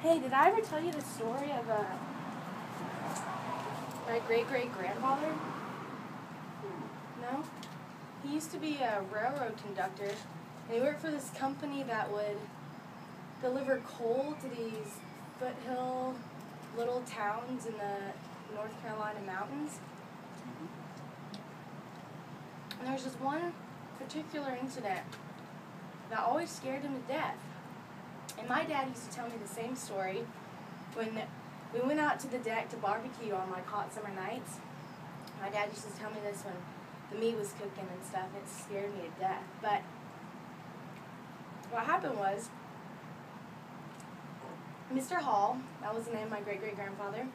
Hey, did I ever tell you the story of my great-great-grandfather? No? He used to be a railroad conductor, and he worked for this company that would deliver coal to these foothill little towns in the North Carolina mountains. And there was just one particular incident that always scared him to death. And my dad used to tell me the same story when we went out to the deck to barbecue on like hot summer nights. My dad used to tell me this when the meat was cooking and stuff. It scared me to death. But what happened was, Mr. Hall, that was the name of my great-great-grandfather,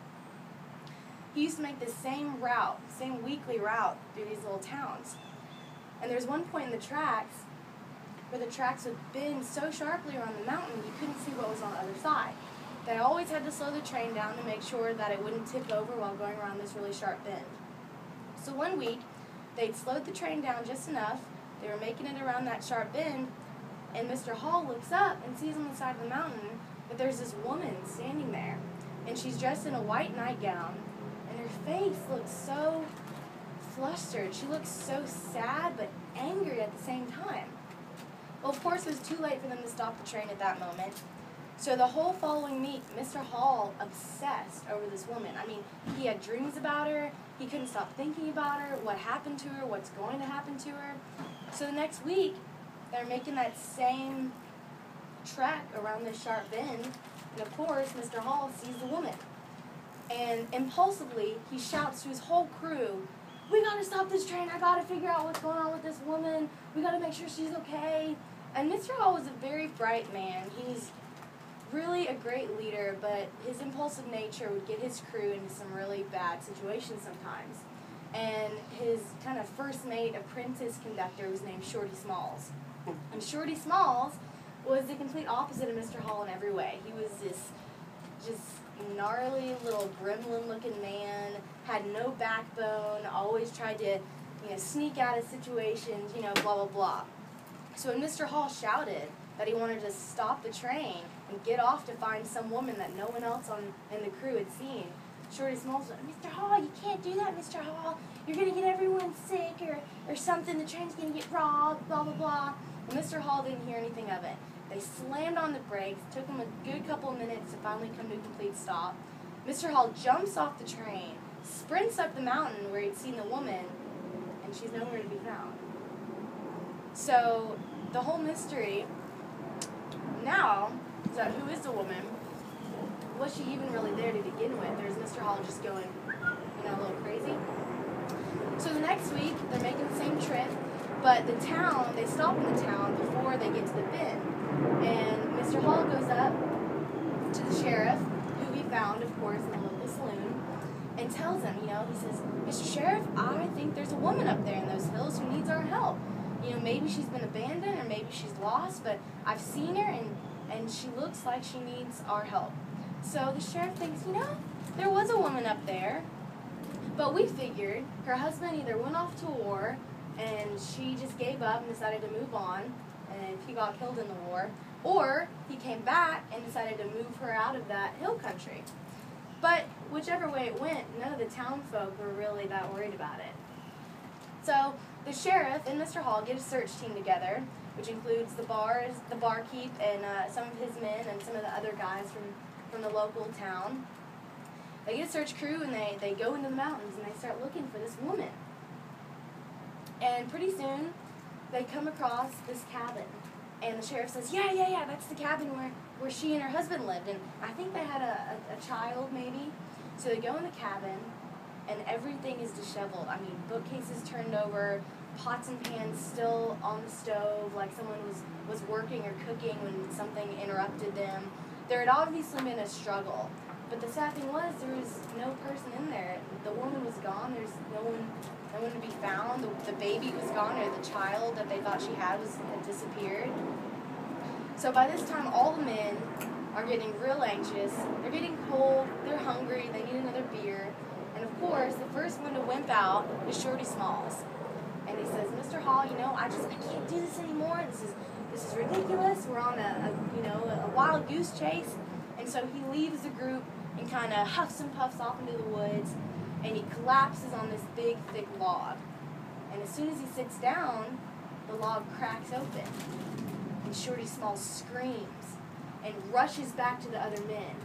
he used to make this same route, same weekly route through these little towns. And there's one point in the tracks where the tracks would bend so sharply around the mountain you couldn't see what was on the other side. They always had to slow the train down to make sure that it wouldn't tip over while going around this really sharp bend. So one week, they'd slowed the train down just enough, they were making it around that sharp bend, and Mr. Hall looks up and sees on the side of the mountain that there's this woman standing there. And she's dressed in a white nightgown, and her face looks so flustered. She looks so sad but angry at the same time. Well, of course, it was too late for them to stop the train at that moment. So the whole following week, Mr. Hall obsessed over this woman. I mean, he had dreams about her. He couldn't stop thinking about her, what happened to her, what's going to happen to her. So the next week, they're making that same trek around this sharp bend. And of course, Mr. Hall sees the woman. And impulsively, he shouts to his whole crew, "We gotta stop this train. I gotta figure out what's going on with this woman. We gotta make sure she's okay." And Mr. Hall was a very bright man. He's really a great leader, but his impulsive nature would get his crew into some really bad situations sometimes. And his kind of first mate apprentice conductor was named Shorty Smalls. And Shorty Smalls was the complete opposite of Mr. Hall in every way. He was this just gnarly little gremlin-looking man, had no backbone, always tried to, sneak out of situations, blah, blah, blah. So when Mr. Hall shouted that he wanted to stop the train and get off to find some woman that no one else in the crew had seen, Shorty Smalls was like, "Mr. Hall, you can't do that, Mr. Hall. You're going to get everyone sick or something. The train's going to get robbed, blah, blah, blah." And Mr. Hall didn't hear anything of it. They slammed on the brakes. Took them a good couple of minutes to finally come to a complete stop. Mr. Hall jumps off the train, sprints up the mountain where he'd seen the woman, and she's nowhere to be found. So the whole mystery now is that who is the woman? Was she even really there to begin with? Or is Mr. Hall just going, a little crazy? So the next week, they're making the same trip, but they stop in the town before they get to the bend. And Mr. Hall goes up to the sheriff, who he found, of course, in the local saloon, and tells him, he says, "Mr. Sheriff, I think there's a woman up there in those hills who needs our help. Maybe she's been abandoned or maybe she's lost, but I've seen her and she looks like she needs our help." So the sheriff thinks, there was a woman up there, but we figured her husband either went off to war and she just gave up and decided to move on, and he got killed in the war, or he came back and decided to move her out of that hill country. But whichever way it went, none of the town folk were really that worried about it. So the sheriff and Mr. Hall get a search team together, which includes the barkeep, and some of his men and some of the other guys from the local town. They get a search crew and they go into the mountains and they start looking for this woman. And pretty soon they come across this cabin. And the sheriff says, yeah, that's the cabin where she and her husband lived. And I think they had a child maybe. So they go in the cabin and everything is disheveled. I mean, bookcases turned over, pots and pans still on the stove, like someone was working or cooking when something interrupted them. There had obviously been a struggle. But the sad thing was, there was no person in there. The woman was gone. There's no one to be found. The baby was gone, or the child that they thought she had disappeared. So by this time, all the men are getting real anxious. They're getting cold. They're hungry. They need another beer. And of course, the first one to wimp out is Shorty Smalls. And he says, "Mr. Hall, I can't do this anymore. This is ridiculous. We're on a wild goose chase." And And so he leaves the group and kind of huffs and puffs off into the woods, and he collapses on this big, thick log. And as soon as he sits down, the log cracks open, and Shorty Smalls screams and rushes back to the other men.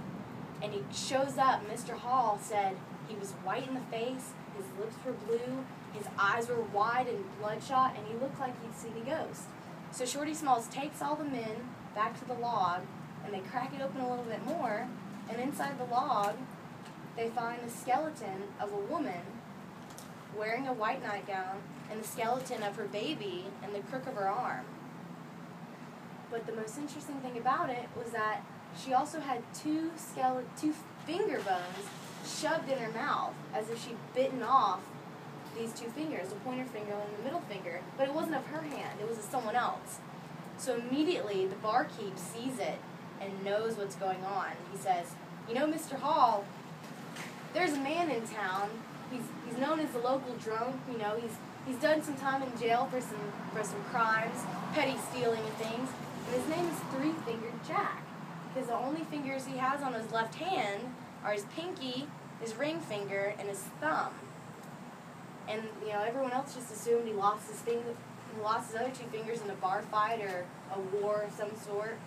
And he shows up. Mr. Hall said he was white in the face, his lips were blue, his eyes were wide and bloodshot, and he looked like he'd seen a ghost. So Shorty Smalls takes all the men back to the log, and they crack it open a little bit more, and inside the log, they find the skeleton of a woman wearing a white nightgown and the skeleton of her baby and the crook of her arm. But the most interesting thing about it was that she also had two finger bones shoved in her mouth as if she'd bitten off these two fingers, the pointer finger and the middle finger, but it wasn't of her hand, it was of someone else. So immediately the barkeep sees it and knows what's going on. He says, "You know, Mr. Hall, there's a man in town. He's known as the local drunk. You know, he's done some time in jail for some crimes, petty stealing and things. And his name is Three-Fingered Jack, because the only fingers he has on his left hand are his pinky, his ring finger, and his thumb. And you know, everyone else just assumed he lost his other two fingers in a bar fight or a war of some sort.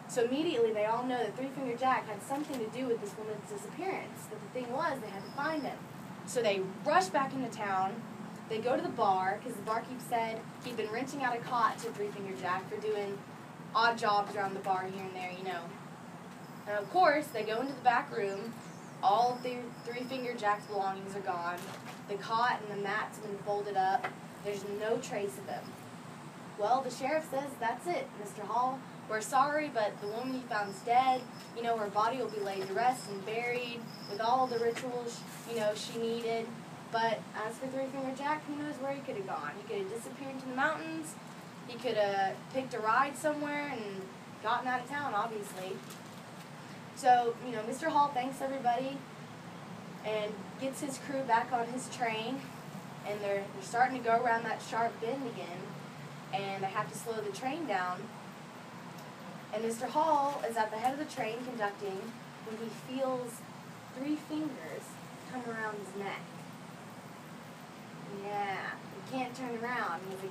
So immediately they all know that Three-Fingered Jack had something to do with this woman's disappearance. But the thing was, they had to find him. So they rush back into town. They go to the bar, because the barkeep said he'd been renting out a cot to Three-Fingered Jack for doing odd jobs around the bar here and there, you know. And of course, they go into the back room. All of the Three-Fingered Jack's belongings are gone. The cot and the mats have been folded up. There's no trace of him. Well, the sheriff says, "That's it, Mr. Hall. We're sorry, but the woman you found's dead. You know, her body will be laid to rest and buried with all the rituals, you know, she needed. But as for Three-Fingered Jack, who knows where he could have gone? He could have disappeared into the mountains. He could have picked a ride somewhere and gotten out of town, obviously." So, you know, Mr. Hall thanks everybody and gets his crew back on his train, and they're starting to go around that sharp bend again, and they have to slow the train down. And Mr. Hall is at the head of the train conducting when he feels three fingers come around his neck. Yeah, he can't turn around. He has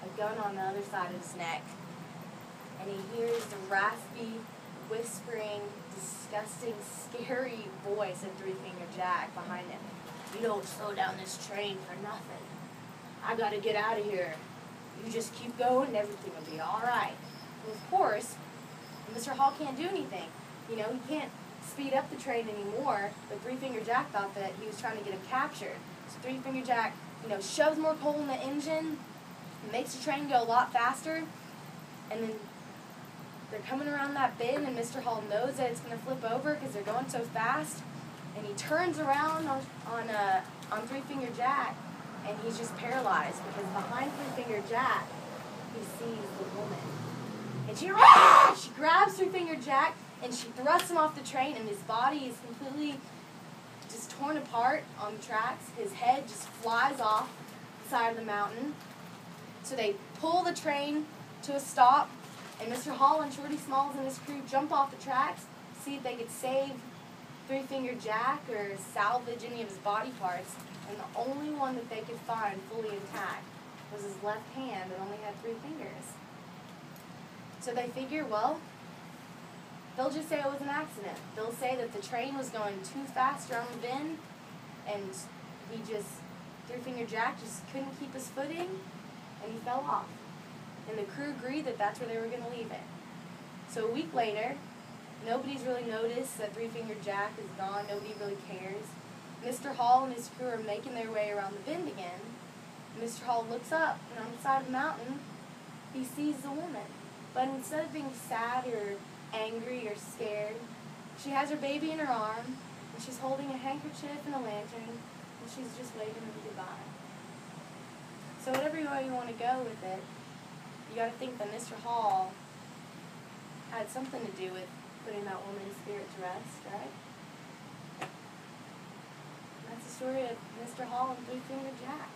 a gun on the other side of his neck. And he hears the raspy, whispering, disgusting, scary voice of Three-Fingered Jack behind him. "You don't slow down this train for nothing. I gotta get out of here. You just keep going and everything will be alright." And of course, Mr. Hall can't do anything. You know, he can't speed up the train anymore, but Three-Fingered Jack thought that he was trying to get him captured. So Three-Fingered Jack, you know, shoves more coal in the engine, makes the train go a lot faster, and then they're coming around that bend, and Mr. Hall knows that it's going to flip over because they're going so fast, and he turns around on Three-Fingered Jack, and he's just paralyzed because behind Three-Fingered Jack, he sees the woman. And she grabs Three-Fingered Jack, and she thrusts him off the train, and his body is completely just torn apart on the tracks. His head just flies off the side of the mountain. So they pull the train to a stop, and Mr. Hall and Shorty Smalls and his crew jump off the tracks to see if they could save Three-Fingered Jack or salvage any of his body parts. And the only one that they could find fully intact was his left hand that only had 3 fingers. So they figure, well, they'll just say it was an accident. They'll say that the train was going too fast around the bend, and Three-Fingered Jack just couldn't keep his footing, and he fell off. And the crew agreed that that's where they were going to leave it. So a week later, nobody's really noticed that Three-Fingered Jack is gone. Nobody really cares. Mr. Hall and his crew are making their way around the bend again. Mr. Hall looks up, and on the side of the mountain, he sees the woman. But instead of being sad or angry or scared, she has her baby in her arm, and she's holding a handkerchief and a lantern, and she's just waving him goodbye. So whatever way you want to go with it, you got to think that Mr. Hall had something to do with putting that woman's spirit to rest, right? That's the story of Mr. Hall and Three-Fingered Jack.